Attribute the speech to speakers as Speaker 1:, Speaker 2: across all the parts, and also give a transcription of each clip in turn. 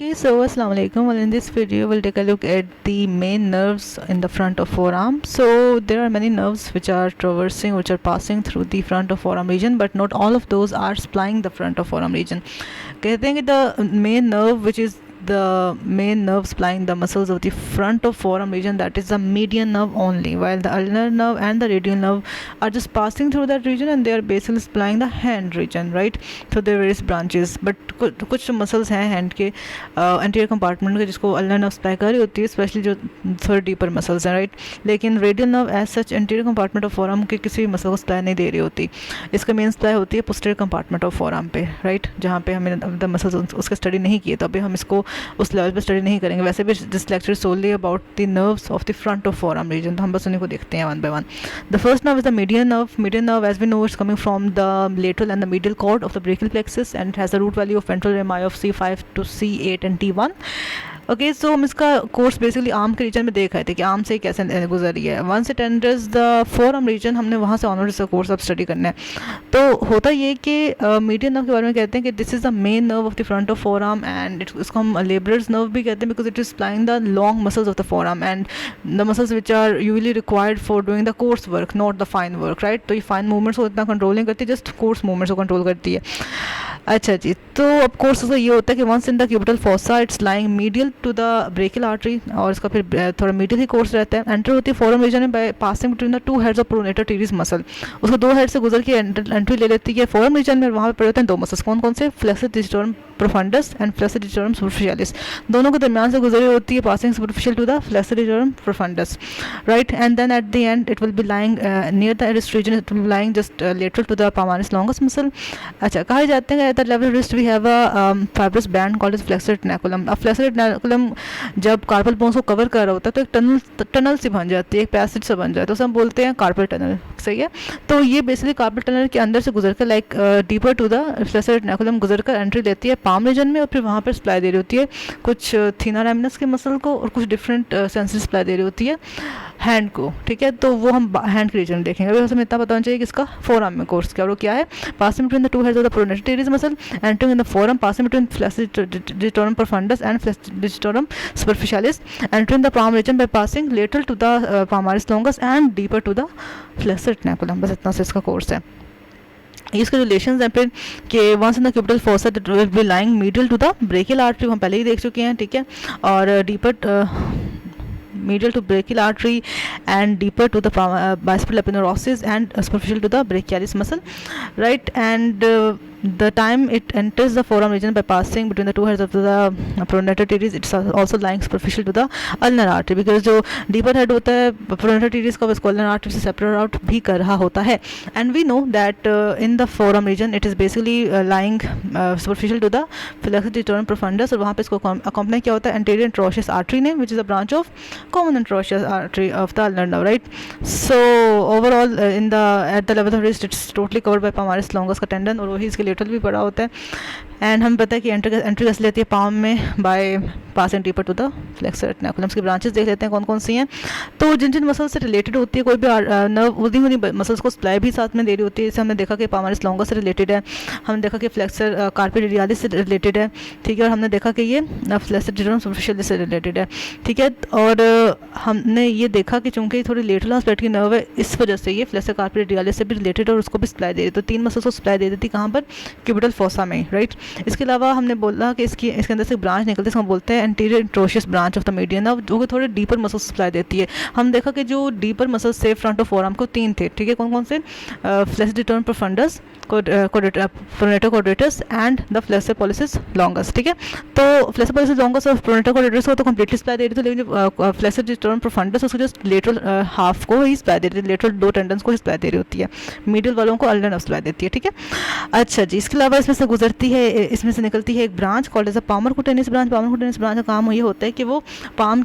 Speaker 1: Okay, so assalamu alaikum. Well, in this video, we'll take a look at the main nerves in the front of forearm. So there are many nerves which are passing through the front of forearm region, but not all of those are supplying the front of forearm region. Okay, I think the main nerve, which is the main nerve supplying the muscles of the front of forearm region, that is the median nerve only, while the ulnar nerve and the radial nerve are just passing through that region and they are basically supplying the hand region, right? So there are various branches, but कुछ muscles हैं hand के anterior compartment के जिसको ulnar nerve supply कर रही होती है, specially जो थोड़े डीपर मसल्स हैं, राइट. लेकिन radial nerve as such anterior compartment of forearm के किसी भी मसल को सप्लाई नहीं दे रही होती. इसका मेन सप्लाई होती है पोस्टीरियर कंपार्टमेंट ऑफ फोरआर्म पे, राइट, जहाँ पे हमें द मसल्स उसके स्टडी नहीं किए, तो अभी हम इसको उस लेवल पे स्टडी नहीं करेंगे. वैसे भी this lecture is only about the nerves of the front of forearm region, तो हम बस उन्हीं को देखते हैं one by one. The first nerve is the median nerve. Median nerve as we know is coming from the lateral and the medial cord of the brachial plexus and has the root value of ventral rami of C5 to C8 and T1. Okay, so हम इसका course basically arm के reason में देख रहे थे कि arm से कैसे गुजर रही है. Once it enters the forearm region, हमने वहाँ से ऑनवर्ड इसका कोर्स अब स्टडी करना है. तो होता ये कि मीडियन नर्व के बारे में कहते हैं कि this is the main nerve of the front of forearm and इसको हम लेबरर्स नर्व भी कहते हैं because it is supplying the long muscles of the forearm and the muscles which are usually required for doing the coarse work, not the fine work, right. तो ये fine movements को इतना control नहीं करती, just coarse movements को control करती है. अच्छा जी, तो अब कोर्स ये होता है कि once in the cubital fossa it's lying medial to the brachial artery और इसका फिर थोड़ा मीडियल ही कोर्स रहता है. एंटर होती है फोरआर्म रीजन में by passing between the two heads of pronator teres muscle. उसको दो हेड से गुजर के एंट्री ले लेती है फोरआर्म रीजन में. वहाँ पे पड़े होते हैं दो मसल्स, कौन कौन से, flexor digitorum profundus and flexor digitorum superficialis. दोनों के दरमियान से गुजरी होती है passing superficial to the flexor digitorum profundus, right. And then at the end it will be lying near the wrist region, it will be lying just lateral to the palmaris longus muscle. अच्छा, कहा जाते हैं at the level wrist we have a fibrous band called as flexor tenaculum. अब flexor टेनाकुलम जब carpal bones को cover कर रहा होता है तो एक टनल सी बन जाती है, एक पैसेज से बन जाता है, तो उसे हम बोलते हैं कार्पल टनल, सही है. तो ये बेसिकली कार्पल टनल के अंदर से गुजर कर like deeper to the flexor tenaculum गुजर कर एंट्री लेती है पाम रीजन में और फिर वहाँ पर सप्लाई दे रही होती है कुछ थीना लैमिनस के मसल को और कुछ डिफरेंट सेंसरी सप्लाई दे रही होती है हैंड को, ठीक है. तो वो हम हैंड के रीजन में देखेंगे. अभी हमें इतना पता होना चाहिए कि इसका फोरआर्म में कोर्स क्या, और वो क्या है. Passing between the two heads of the pronator teres muscle, entering in the forearm, passing between flexor digitorum profundus and flexor digitorum superficialis, entering the palm region by passing lateral to the palmaris longus and deeper to the flexor tenaculum. बस इतना से इसका course है. इसके relations हैं फिर कि once in the cubital fossa it will be lying medial to the brachial artery, हम पहले ही देख चुके हैं, ठीक है. और deeper medial to brachial artery and deeper to the bicipital aponeurosis and superficial to the brachialis muscle, right. And the time it enters the forearm region by passing between the two heads of the pronator teres, it's also lying superficial to the ulnar artery because जो deeper head होता है pronator teres का उसको ulnar artery से separate out भी कर रहा होता है. And we know that in the forearm region it is basically lying superficial to the flexor digitorum profundus और वहाँ पे इसको accompany क्या होता है anterior interosseous artery ने, which is a branch of common interosseous artery of the ulnar nerve, right. So overall in the at the level of wrist it's totally covered by palmaris longus का tendon और वही इसके lateral भी बड़ा होता है. And हमें पता है कि एंट्री कैसे लेती है पाम में by passing deeper to the flexor tenaculums की ब्रांचेस देख लेते हैं कौन कौन सी हैं. तो जिन जिन मसल से रिलेटेड होती है कोई भी नर्व उन्हीं मसल्स को सप्लाई भी साथ में दे रही होती है. जैसे हमने देखा कि पामालिस लॉन्गस से रिलेटेड है, हमने देखा कि फ्लेक्सर कार्पी रेडियालिस से रिलेटेड है, ठीक है, और हमने देखा कि ये फ्लेक्सर डिजिटोरम सुपरफिशियलिस से रिलेटेड है, ठीक है. और हमने ये देखा कि चूंकि थोड़ी लेटरल एस्पेक्ट की नर्व है इस वजह से ये फ्लेक्सर कार्पी रेडियालिस से भी रिलेटेड और उसको भी सप्लाई दे रही है. तो तीन मसल्स को सप्लाई दे देती कहाँ पर, क्यूबिटल फॉसा में, राइट. इसके अलावा हमने बोला कि इसके अंदर से ब्रांच निकलती है, इसको हम बोलते हैं anterior interosseous branch of the median nerve, जो कि थोड़े डीपर मसल्स सप्लाई देती है. हम देखा कि जो डीपर मसल्स से फ्रंट ऑफ फोरआर्म को तीन थे, ठीक है, कौन कौन से, flexor digitorum profundis, pronator quadratus and the flexor pollicis longus, ठीक है. तो फ्लेक्सर पॉलिसिस लॉन्गस और प्रोनेटर क्वाड्रेटस को तो कंप्लीटली सप्लाई दे रही थी, लेकिन फ्लेक्सर डिजिटोरम प्रोफंडस उसको जस्ट लेटरल हाफ को ही सप्लाई दे रही थी, लेटरल दो टेंडन्स को ही सप्लाई दे रही होती है, मीडियल वालों को अल्नर नर्व सप्लाई देती है, ठीक है. अच्छा जी, इसके अलावा इसमें से गुजरती है, इसमें से निकलती है एक branch called as a palmar cutaneous branch. Palmar cutaneous branch का काम ये होता है कि वो पाम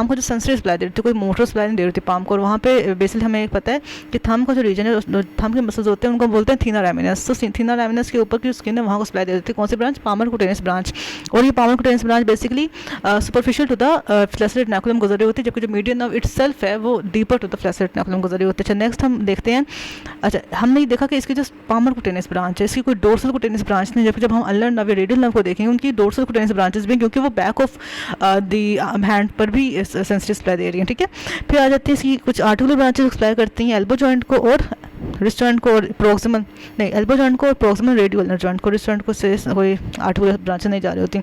Speaker 1: को जो सेंसरी सप्लाई दे रही थी, कोई मोटर सप्लाई नहीं दे रही थी पाम को. और वहाँ पे बेसिकली हमें पता है कि थंब का जो रीजन है, थंब के मसल्स होते हैं उनको बोलते हैं थीना लैमिनस। तो थिना लैमिनस के ऊपर की स्किन है वहाँ को सप्लाई दे देती है कौन सी ब्रांच, पामर कुटेनस ब्रांच। और ये palmar cutaneous branch basically superficial to the flexor retinaculum गुजरी होती है, जबकि जो मीडियन नर्व इटसेल्फ है वो deeper to the flexor retinaculum गुजरी होती है। अच्छा नेक्स्ट हम देखते हैं, अच्छा हमने देखा कि इसकी जो पामर कुटेनस ब्रांच है इसकी कोई डोर्सल कुटेनस ब्रांच नहीं, जबकि जब हम अल्नर नर्व या रेडियल नर्व को देखेंगे उनकी डोर्सल कुटेनस ब्रांचेस भी, क्योंकि वो बैक ऑफ दी हैंड पर भी सेंसिटिव सप्लाई दे रही हैं, ठीक है। फिर आ जाती है इसकी कुछ आर्टिकुलर ब्रांचेस सप्लाई करती हैं एल्बो जॉइंट को और रिस्ट जॉइंट को, और प्रोक्सिमल नहीं एल्बो जॉइंट को और प्रोक्सिमल रेडियो अल्नर जॉइंट को। रिस्ट जॉइंट को से कोई आर्टिकुलर ब्रांचेस नहीं जा रही होती।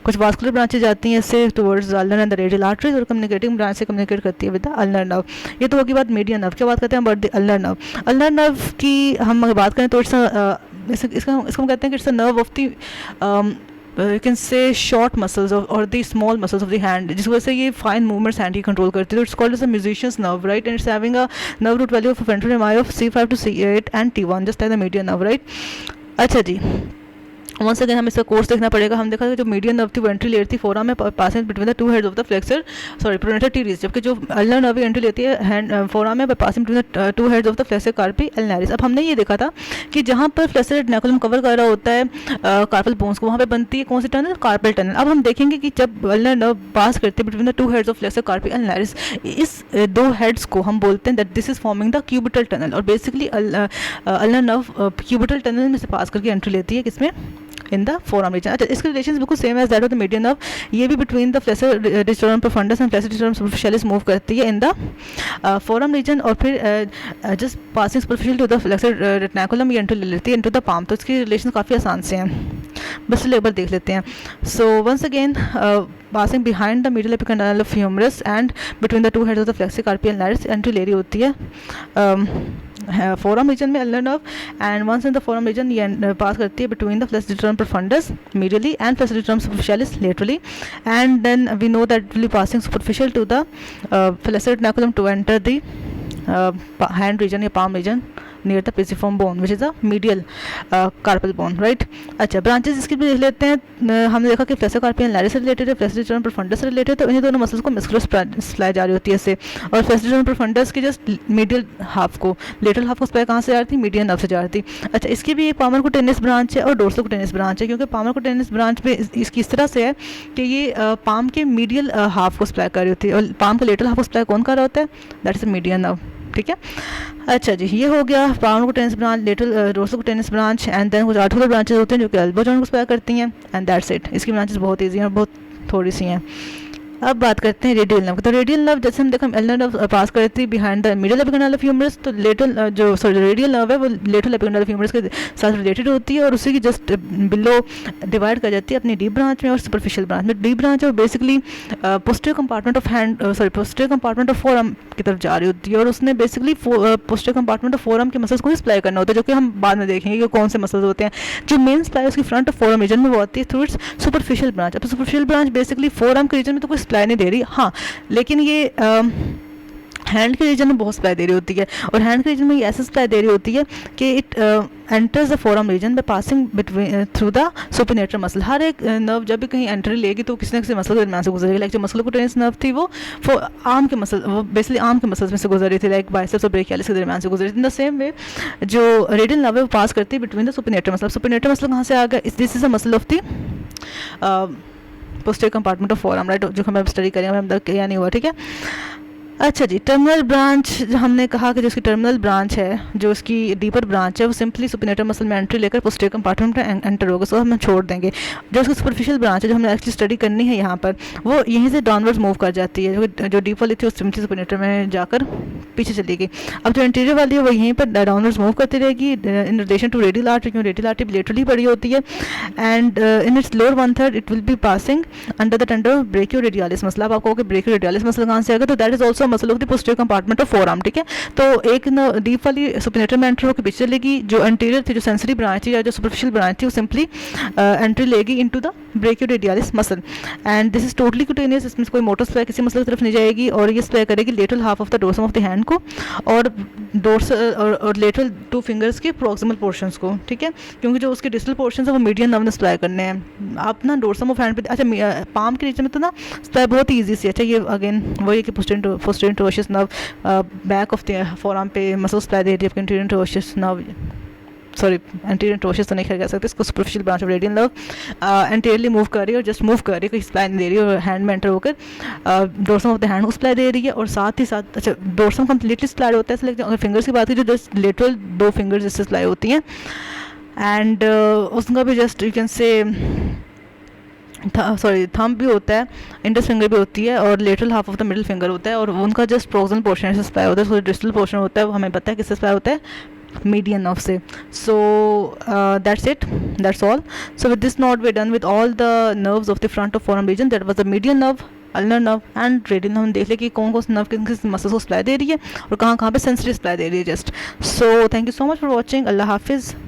Speaker 1: कुछ वास्कुलर ब्रांचेस जाती हैं इससे towards ulnar and the radial arteries, और कम्युनिकेटिंग ब्रांच से कम्युनिकेट करती है विद द अल्नर नर्व। ये तो होगी बात मीडियन नर्व। क्या बात करते हैं about the ulnar nerve. Ulnar nerve की हम अगर बात करें तो इसका हम कहते हैं कि it's a nerve of the you can say short muscles or the small muscles of the hand, जिस वजह से ये फाइन मूवमेंट्स हैंड की कंट्रोल करती है। It's called as a musicians nerve, right, and it's having a nerve root value of ventral rami of C5 to C8 and T1 just like the median nerve, right. अच्छा जी, once again हम इसका course देखना पड़ेगा। हम देखा कि जो मीडियन नर्व थी वो एंट्री लेती थी फोराम में passing between the two heads of the flexor pronator teres, जबकि जो अल्नर नर्व एंट्री लेती है हैंड फोराम में passing between the two heads of the flexor carpi ulnaris. अब हमने ये देखा था कि जहाँ पर फ्लेक्सर रेटिकुलम कवर कर रहा होता है कार्पल बोन्स को, वहाँ पे बनती है कौन सी टनल, कार्पल टनल। अब हम देखेंगे कि जब अल्नर नर्व पास करती है between the two heads of flexor carpi ulnaris, इस दो हेड्स को हम बोलते हैं that this is forming the cubital tunnel. और basically ulnar nerve cubital tunnel में से पास करके एंट्री लेती है किसमें, इन द फोराम रीजन। अच्छा इसके रिलेशन बिल्कुल same as that of the median nerve, ये भी between the flexor digitorum profundus and flexor digitorum superficialis move करती है इन द फोराम रीजन, और फिर just passing superficial to the flexor retinaculum ये एंट्री ले लेती है इनटू द पाम। तो इसके रिलेशन काफ़ी आसान से हैं, बस चलिए एक बार देख लेते हैं। So once again passing behind the medial epicondyle of humerus and between the two heads of the flexor carpi and laris entry ले रही होती है फोरम रीजन में ulnar nerve, and once in the forearm region ये pass करती है between the flexor digitorum profundus medially and flexor digitorum superficialis laterally, and then we know that will be passing superficial to the flexor retinaculum to enter the hand region या palm region near the pisiform bone which is a medial carpal bone, right. अच्छा branches इसकी भी देख लेते हैं। हमने देखा कि फ्लेक्सर कार्पी एंड लैरिस से रिलेटेड है, फ्लेक्सर डिस्टोरम प्रोफंडस से रिलेटेड, तो इन्हीं दोनों मसल्स को मस्कुलर सप्लाई जा रही होती है इससे। और फ्लेक्सर डिस्टोरम प्रोफंडस की जस्ट मीडियल हाफ को, लेटरल हाफ को सप्लाई कहाँ से जा रही थी, मीडियन नर्व से जा रही थी। अच्छा इसकी भी एक पामर कुटेनस ब्रांच है और डोर्सल कुटेनस ब्रांच है, क्योंकि पामर कुटेनस ब्रांच पे इसकी इस तरह से है कि ये पाम के मीडियल हाफ को सप्लाई कर रही होती है, और पाम के लेटरल हाफ को सप्लाई कौन कर रहा होता है, दैट इज मीडियन नर्व, ठीक है। अच्छा जी ये हो गया palmar cutaneous branch, lateral dorsal cutaneous branch, and then कुछ आर्टिकुलर ब्रांचेस होते हैं जो कि एल्बो जॉइंट को सप्लाई करती हैं, एंड दैट्स इट। इसकी ब्रांचेस बहुत ईजी हैं और बहुत थोड़ी सी हैं। अब बात करते हैं रेडियल नर्व। तो रेडियल नर्व जैसे हम देखा अल्नर नर्व पास करती है behind the middle epicondyle of humerus, तो लेटरल जो रेडियल नर्व है वो लेटरल एपिकॉन्डाइल ऑफ ह्यूमरस के साथ रिलेटेड होती है, और उसी की जस्ट बिलो डिवाइड कर जाती है अपनी डीप ब्रांच में और सुपरफिशियल ब्रांच में। डीप ब्रांच है basically posterior compartment of hand posterior compartment of forearm की तरफ जा रही होती है, और उसने basically posterior compartment of forearm के मसल्स को सप्लाई करना होता है, जो कि हम बाद में देखेंगे कि कौन से मसल्स होते हैं। जो मेन सप्लाई उसकी फ्रंट ऑफ फोरआर्म रीजन में वो आती है थ्रू इट्स सुपरफिशियल ब्रांच। अब सुपरफिशियल ब्रांच बेसिकली फोरआर्म के रीजन में तो कोई सप्लाई नहीं दे रही, हाँ लेकिन ये हैंड के रीजन में बहुत सप्लाई दे रही होती है, और हैंड के रीजन में ये ऐसे सप्लाई दे रही होती है कि it enters the forearm region by passing between through the supinator muscle. हर एक नर्व जब भी कहीं एंट्री लेगी तो किसी न किसी मसल के दरमियान से गुजरेगी। लाइक जो मस्कुलर कुटेनस नर्व थी वो आर्म के मसल, वो बेसिकली आर्म के मसल्स में से गुजर रही थी, लाइक बाइसेप्स और ब्रेकियालिस के दरमियान से गुजर रही थी। इन द सेम वे जो रेडियल नर्व है वो पास करती है between the supinator muscle. Supinator muscle कहाँ से आ गया, this is a muscle of the posterior compartment of forearm, right, जो हम स्टडी करेंगे हम क्या नहीं हुआ, ठीक है। अच्छा जी टर्मिनल ब्रांच, हमने कहा कि जो इसकी टर्मिनल ब्रांच है, जो इसकी डीपर ब्रांच है, वो सिंपली सुपिनेटर मसल में एंट्री लेकर पोस्टीरियर कंपार्टमेंट में एंटर होगा, सो हम छोड़ देंगे। जो इसकी सुपरफिशियल ब्रांच है जो हमने एक्चुअली स्टडी करनी है यहाँ पर, वो यहीं से डाउनवर्ड्स मूव कर जाती है। जो डीप वाली थी वो सिंपली सुपिनेटर में जाकर पीछे चली गई। अब जो इंटीरियर वाली है वो यहीं पर डाउनवर्ड्स मूव करती रहेगी in relation to radial artery, क्योंकि रेडियल आर्टरी लेटरली बड़ी होती है, and in its lower 1/3 it will be passing under the tendon of brachioradialis muscle. अब आपको ब्रेकियोरेडियालिस मसल कहाँ से आएगा, तो that is also muscle of the posterior compartment of forearm, ठीक है। तो एक डीप वाली सुपिनेटर में एंटर होकर पीछे चलेगी, जो एंटीरियर थी, जो सेंसरी ब्रांच थी या जो सुपरफिशियल ब्रांच थी, वो सिंपली एंट्री लेगी into the brachioradialis muscle, and this is totally cutaneous. इसमें कोई मोटर सप्लाई किसी मसल की तरफ नहीं जाएगी, और ये सप्लाई करेगी lateral half of the dorsum of the hand को और डोर्सल और लेटरल 2 फिंगर्स के प्रोक्सिमल पोर्शंस को, ठीक है, क्योंकि जो उसके डिस्टल पोर्शंस है वो मीडियन नर्व ने सप्लाई करने हैं। आप ना डोर्सम ऑफ हैंड पे, अच्छा पाम के रीजन में तो ना सप्लाई बहुत ईजी सी। अच्छा ये अगेन वही कि posterior interosseous nerve back of the forearm पे मसल सप्लाई दे रही है, interior interosseous nerve sorry anterior interosseous तो नहीं कह सकते इसको, superficial branch of radial nerve anteriorly move कर रही है और जस्ट मूव कर रही है, कोई सप्लाई नहीं दे रही है, और हैंड में एंटर होकर डोर्सम ऑफ द हैंड को सप्लाई दे रही है। और साथ ही साथ अच्छा डोर्सम कम्प्लीटली सप्लाई होता है, लेकिन अगर फिंगर्स की बात की जो जस्ट लेटरल 2 फिंगर्स जिससे सप्लाई होती हैं, एंड उसका भी just you can say sorry thumb भी होता है, इंडेक्स फिंगर भी होती है, और lateral half of the middle finger होता है, और उनका जस्ट प्रोक्सिमल पोर्शन से सप्लाई होता है। सो डिस्टल पोर्शन होता है वो हमें पता है किससे सप्लाई होता है, मीडियन नर्व से। So that's it, that's all. So with this note we done with all the nerves of the front of forearm region, that was the median nerve, ulnar nerve and radial nerve. हम देख ले कि कौन कौन से nerve किन किस muscles को सप्लाई दे रही है और कहाँ कहाँ पे सेंसिटिव सप्लाई दे रही है just. So thank you so much for watching, अल्लाह हाफिज़।